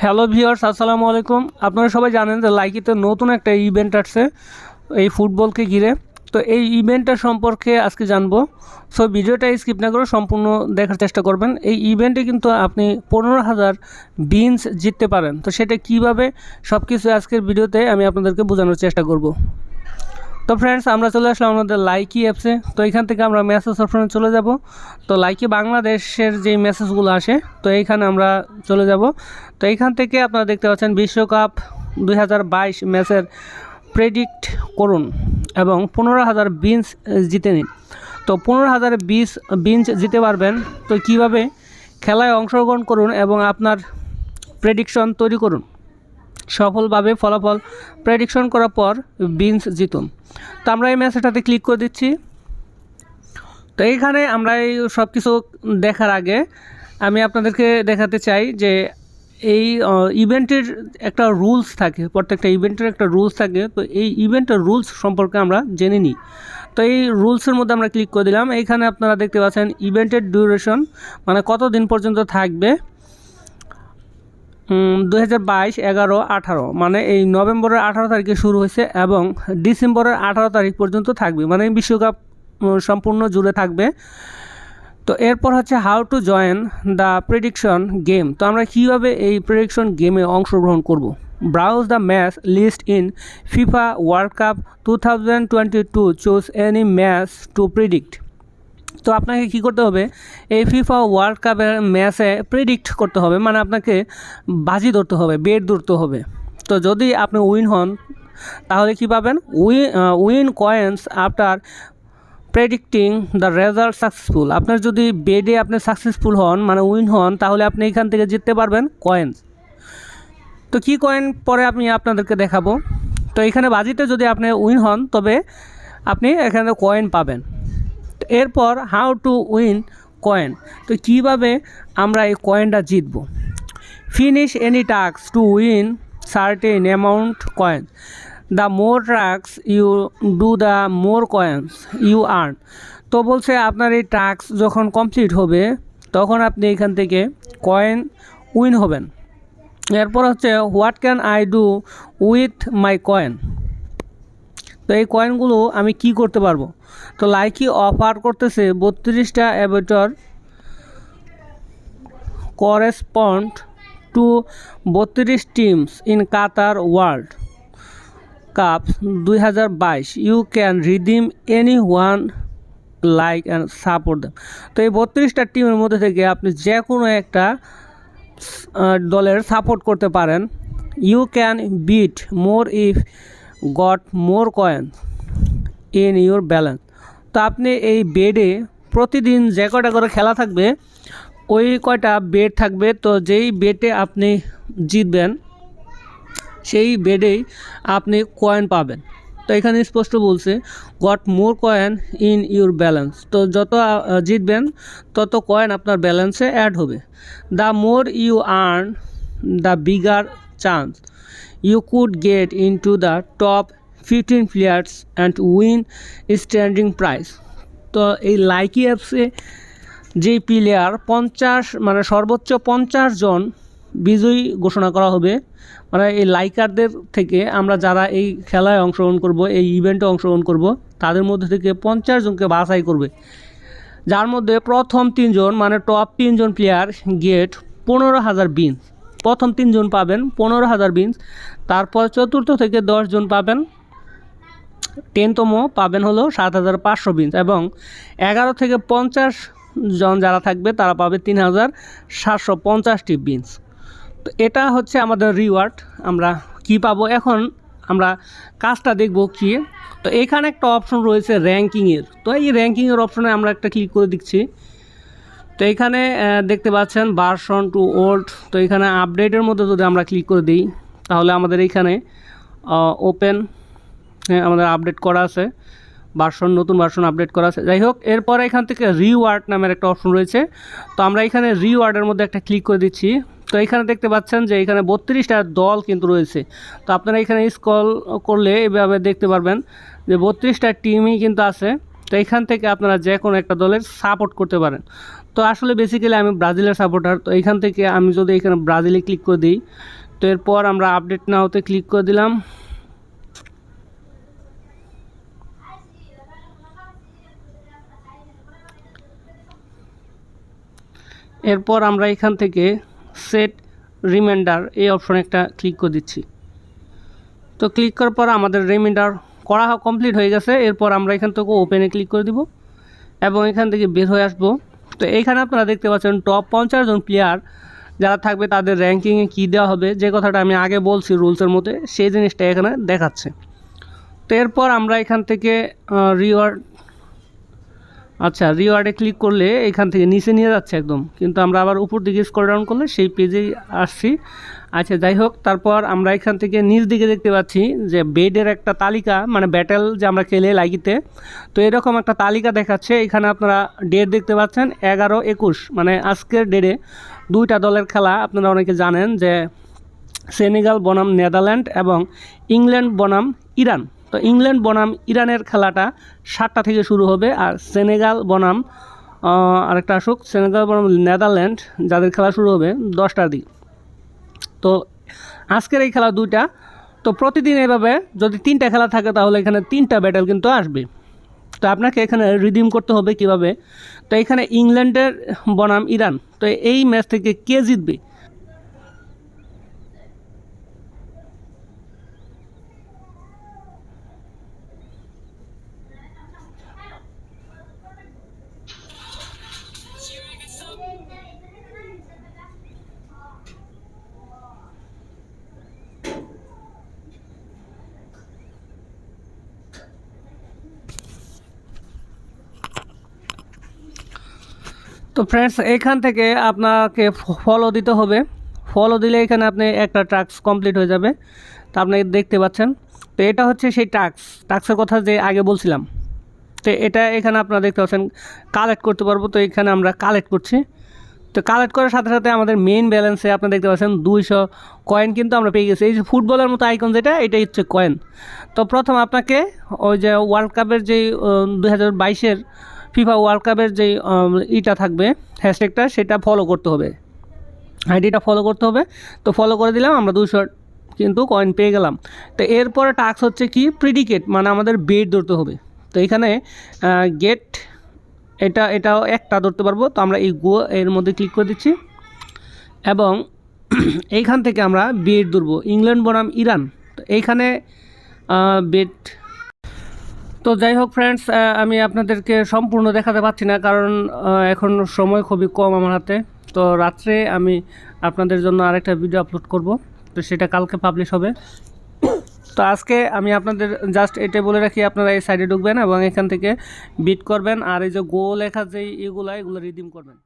Hello viewers, আসসালামু আলাইকুম। আপনারা সবাই জানেন যে লাইকিতে নতুন একটা ইভেন্ট আসছে এই ফুটবলকে ঘিরে। তো এই ইভেন্টটা সম্পর্কে আজকে জানবো। সো ভিডিওটা স্কিপ না করে সম্পূর্ণ দেখার চেষ্টা করবেন। এই ইভেন্টে কিন্তু আপনি 15,000 বিনস জিততে পারেন। তো সেটা কিভাবে সব কিছু আজকের ভিডিওতে আমি আপনাদেরকে বোঝানোর চেষ্টা করব। তো ফ্রেন্ডস, আমরা চলে আসলাম আমাদের লাইকি অ্যাপসে। তো এখান থেকে আমরা মেসেজ অপশনে চলে যাব। তো লাইকি বাংলাদেশের যে মেসেজগুলো আসে তো এইখানে আমরা চলে যাব। তো এইখান থেকে আপনারা দেখতে পাচ্ছেন বিশ্বকাপ 2022 ম্যাচের প্রেডিক্ট করুন এবং 15,000 বিনস জিতে নিন। তো 15,000 বিনস জিতে পারবেন। তো কিভাবে খেলায় অংশগ্রহণ করুন এবং আপনার প্রেডিকশন তৈরি করুন। সফলভাবে ফলাফল প্রেডিকশন করার পর বিনস জিতুন। তো আমরা এই মেসেজটাতে ক্লিক করে দিচ্ছি। তো এইখানে আমরা এই সব কিছু দেখার আগে আমি আপনাদেরকে দেখাতে চাই যে এই ইভেন্টের একটা রুলস থাকে, প্রত্যেকটা ইভেন্টের একটা রুলস থাকে। তো এই ইভেন্টের রুলস সম্পর্কে আমরা জেনে নিই। তো এই রুলসের মধ্যে আমরা ক্লিক করে দিলাম। এইখানে আপনারা দেখতে পাচ্ছেন ইভেন্টের ডিউরেশন, মানে কতদিন পর্যন্ত থাকবে। 2022 11 18, মানে এই নভেম্বরের 18 তারিখে শুরু হয়েছে এবং ডিসেম্বরের 18 তারিখ পর্যন্ত থাকবে, মানে বিশ্বকাপ সম্পূর্ণ জুড়ে থাকবে। তো এরপর হচ্ছে how to join the prediction game. তো আমরা কীভাবে এই প্রেডিকশন গেমে অংশগ্রহণ করব। Browse the match list in FIFA World Cup 2022, choose any match to predict. তো আপনাকে কি করতে হবে, এই ফিফা ওয়ার্ল্ড কাপের ম্যাচে প্রেডিক্ট করতে হবে, মানে আপনাকে বাজি ধরতে হবে, বেট ধরতে হবে। তো যদি আপনি উইন হন তাহলে কি পাবেন, win coins after predicting the result successful. আপনার যদি বেডে আপনি সাকসেসফুল হন, মানে উইন হন, তাহলে আপনি এখান থেকে জিততে পারবেন কয়েন্স। তো কি কয়েন পরে আমি আপনাদেরকে দেখাবো। তো এখানে বাজিতে যদি আপনি উইন হন তবে আপনি এখানে কয়েন পাবেন। এরপর হাউ টু উইন কয়েন। তো কীভাবে আমরা এই কয়েনটা জিতব। Finish any task to win certain amount coin. The more task you do the more coins you earn. তো বলছে আপনার এই টাস্ক যখন কমপ্লিট হবে তখন আপনি এখান থেকে কয়েন উইন হবেন। এরপর হচ্ছে what can I do with my coin. তো এই কয়েনগুলো আমি কি করতে পারবো। তো লাইকি অফার করতেছে 32টা avatar correspond to 32 teams in Qatar World Cup 2022। You can redeem any one like and support them. তো এই 32টা টিমের মধ্যে থেকে আপনি যে কোনো একটা দলের সাপোর্ট করতে পারেন। You can bet more if got more coin in your balance. তো আপনি এই বেডে প্রতিদিন যে কয়টা করে খেলা থাকবে ওই কয়টা বেড থাকবে। তো যেই বেডে আপনি জিতবেন সেই বেডেই আপনি কয়েন পাবেন। তো এখানে স্পষ্ট বলছে got more coin in your balance. তো যত জিতবেন তত কয়েন আপনার ব্যালেন্সে অ্যাড হবে। The more you earn the bigger chance you could get into the top 15 players and win standing prize. তো এই লাইকি অ্যাপসে যেই প্লেয়ার 50, মানে সর্বোচ্চ 50 জন বিজয়ী ঘোষণা করা হবে। মানে এই লাইকারদের থেকে আমরা যারা এই খেলায় অংশগ্রহণ করব, এই ইভেন্টে অংশগ্রহণ করব, তাদের মধ্যে থেকে 50 জনকে বাছাই করবে, যার মধ্যে প্রথম 3 জন, মানে টপ 3 জন প্লেয়ার গেট 15,000 বিনস। প্রথম 3 জন পাবেন 15,000 বিনস। তারপর চতুর্থ থেকে 10 জন পাবেন, 10তম পাবেন হলো 7,500 বিনস এবং 11 থেকে 50 জন যারা থাকবে তারা পাবে 3,750টি বিনস। তো এটা হচ্ছে আমাদের রিওয়ার্ড। আমরা কি পাবো, এখন আমরা কাজটা দেখব কি। তো এখানে একটা অপশন রয়েছে র্যাঙ্কিংয়ের। তো এই র্যাঙ্কিংয়ের অপশনে আমরা একটা ক্লিক করে দিচ্ছি। তো এখানে দেখতে পাচ্ছেন ভার্সন টু ওল্ড। তো এখানে আপডেটের মধ্যে যদি আমরা ক্লিক করে দিই তাহলে আমাদের এইখানে ওপেন, আমাদের আপডেট করা আছে, নতুন ভার্সন আপডেট করা আছে। যাই হোক, এরপর এখান থেকে রিওয়ার্ড নামের একটা অপশন রয়েছে। তো আমরা এখানে রিওয়ার্ডের মধ্যে একটা ক্লিক করে দিচ্ছি। তো এখানে দেখতে পাচ্ছেন যে এখানে 32টা দল কিন্তু রয়েছে। তো আপনারা এখানে স্ক্রল করলে এভাবে দেখতে পারবেন যে 32টা টিমই কিন্তু আছে। তো এখান থেকে আপনারা যে কোনো একটা দলের সাপোর্ট করতে পারেন। তো আসলে বেসিক্যালি আমি ব্রাজিলের সাপোর্টার। তো এখান থেকে আমি যদি এখানে ব্রাজিলে ক্লিক করে দিই, তো এরপর আমরা আপডেট নাওতে ক্লিক করে দিলাম। এরপর আমরা এখান থেকে সেট রিমাইন্ডার এই অপশনে একটা ক্লিক করে দিচ্ছি। তো ক্লিক করার পর আমাদের রিমাইন্ডার করা কমপ্লিট হয়ে গেছে। এরপর আমরা এখান থেকে ওপেনে ক্লিক করে দিব এবং এখান থেকে বের হয়ে আসবো। তো এইখানে আপনারা দেখতে পাচ্ছেন টপ 50 জন প্লেয়ার যারা থাকবে তাদের র্যাঙ্কিংয়ে কী দেওয়া হবে, যে কথাটা আমি আগে বলছি রুলসের মধ্যে, সেই জিনিসটা এখানে দেখাচ্ছে। তো এরপর আমরা এখান থেকে রিওয়ার্ডে ক্লিক করলে এখান থেকে নিচে নিয়ে যাচ্ছে একদম, কিন্তু আমরা আবার উপর দিকে স্ক্রল ডাউন করলে সেই পেজেই আসছি। আচ্ছা, যাই হোক, তারপর আমরা এখান থেকে নিচ দিকে দেখতে পাচ্ছি যে বেডের একটা তালিকা, মানে ব্যাটেল যে আমরা খেলে লাইকিতে, তো এরকম একটা তালিকা দেখাচ্ছে। এখানে আপনারা ডেট দেখতে পাচ্ছেন 11-21, মানে আজকের ডেটে দুইটা দলের খেলা। আপনারা অনেকে জানেন যে সেনেগাল বনাম নেদারল্যান্ড এবং ইংল্যান্ড বনাম ইরান। তো ইংল্যান্ড বনাম ইরানের খেলাটা 7টা থেকে শুরু হবে, আর সেনেগাল বনাম আরেকটা আসুক, সেনেগাল বনাম নেদারল্যান্ড যাদের খেলা শুরু হবে 10টার দিকে। তো আজকের এই খেলা দুইটা। তো প্রতিদিন এভাবে যদি 3টা খেলা থাকে তাহলে এখানে 3টা ব্যাটেল কিন্তু আসবে। তো আপনাকে এখানে রিডিম করতে হবে কিভাবে। তো এখানে ইংল্যান্ডের বনাম ইরান, তো এই ম্যাচ থেকে কে জিতবে, তো ফ্রেন্ডস এখান থেকে আপনাকে ফলো দিতে হবে। ফলো দিলে এখানে আপনি একটা টাস্ক কমপ্লিট হয়ে যাবে। তো আপনি দেখতে পাচ্ছেন, তো এটা হচ্ছে সেই টাস্কের কথা যে আগে বলছিলাম। তো এটা এখানে আপনারা দেখতে পাচ্ছেন কালেক্ট করতে পারবো। তো এখানে আমরা কালেক্ট করছি। তো কালেক্ট করার সাথে সাথে আমাদের মেইন ব্যালেন্সে আপনি দেখতে পাচ্ছেন 200 কয়েন কিন্তু আমরা পেয়ে গেছি। এই যে ফুটবলের মতো আইকন যেটা, এটাই হচ্ছে কয়েন। তো প্রথম আপনাকে ওই যে ওয়ার্ল্ড কাপের যেই 2022-এর ফিফা ওয়ার্ল্ড কাপের যেই ইটা থাকবে হ্যাশট্যাগটা, সেটা ফলো করতে হবে, আইডিটা ফলো করতে হবে। তো ফলো করে দিলাম, আমরা 200 কিন্তু কয়েন পেয়ে গেলাম। তো এরপরে টাস্ক হচ্ছে কি প্রিডিকেট, মানে আমাদের বেট ধরতে হবে। তো এখানে গেট এটাও একটা ধরতে পারবো। তো আমরা এই এর মধ্যে ক্লিক করে দিচ্ছি এবং এইখান থেকে আমরা বেট ধরবো ইংল্যান্ড বনাম ইরান। তো এইখানে বেট। তো যাই হোক ফ্রেন্ডস, আমি আপনাদেরকে সম্পূর্ণ দেখাতে পারছি না, কারণ এখন সময় খুবই কম আমার হাতে। তো রাত্রে আমি আপনাদের জন্য আরেকটা ভিডিও আপলোড করব, তো সেটা কালকে পাবলিশ হবে। তো আজকে আমি আপনাদের জাস্ট এটা বলে রাখি, আপনারা এই সাইডে ঢুকবেন এবং এখান থেকে বিট করবেন, আর এই যে গো লেখা যে এগুলো রিডিম করবেন।